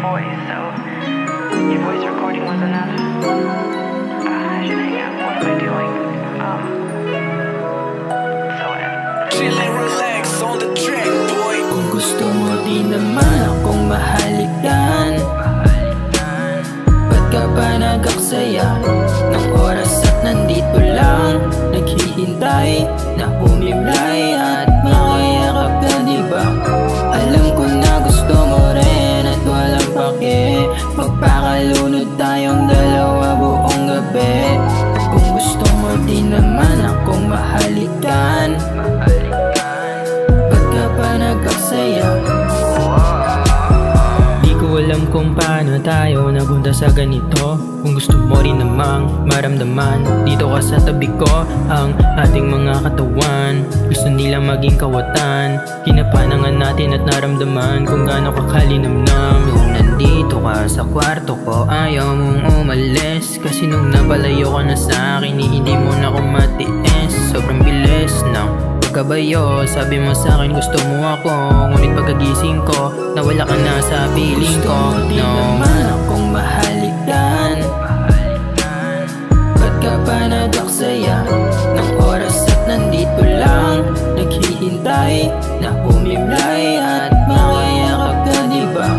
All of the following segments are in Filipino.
voice, so your voice recording was enough. I should hang out. What am I doing? So chill and relax on the track, boy. Kung gusto mo din naman akong mahalikan, ba't ka ba nag-aksaya ng oras at nandito lang naghihintay na humimlay at makayakap ka, diba? Alam ko na gusto mo rin at walang pake, magpakalunod tayong dalawa buong gabi. Kung gusto mo din naman akong mahalikan, ba't ka ba nag-aksaya? Alam kung paano tayo napunta sa ganito. Kung gusto mo rin namang maramdaman, dito ka sa tabi ko ang ating mga katawan. Gusto nilang maging kawatan, kinapanangan natin at naramdaman kung gaano ka kalinamnam. Nung nandito ka sa kwarto ko, ayaw mong umalis, kasi nung napalayo ka na sa akin, hindi mo na ako matiis. Sobrang bilis ng kabayo, sabi mo sa akin gusto mo ako, ngunit pagkagising ko nawala ka na sa piling ko. Gusto mo din naman akong mahalikan, ba't ka ba nag-aksaya ng oras at nandito lang naghihintay na humimlay at makayakap ka, diba?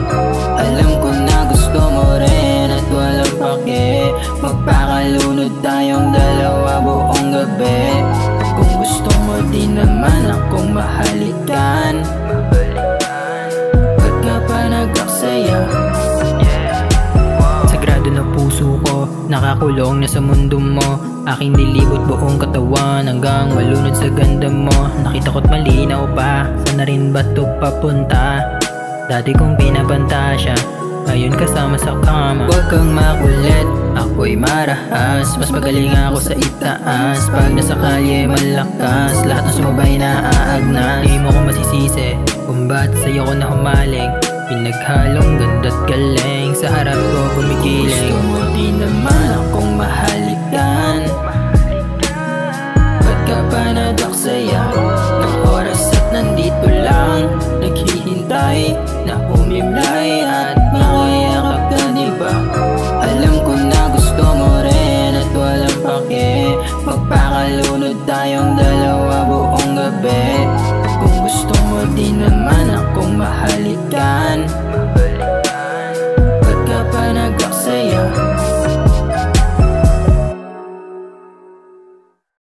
Alam ko na gusto mo rin at walang pake, magpakalunod tayong dalawa buong gabi. Kung gusto mo din naman akong mahalikan, ba't ka pa nag-aksaya? Sagrado na puso ko, nakakulong na sa mundo mo. Aking nilibot buong katawan hanggang malunod sa ganda mo. Nakita ko't malinaw pa, saan na rin ba ito papunta? Dati kong pinapantasya, ngayon kasama sa kama. Huwag kang makulit, ako'y marahas, mas magaling ako sa itaas. Pag nasa kalye malakas, lahat ng sumabay na aagnas. Di mo ko masisisi kung ba't sa'yo ko na humaling, pinaghalong ganda't galing, sa harap ko gumigiling. Gusto mo din naman akong mahalikan,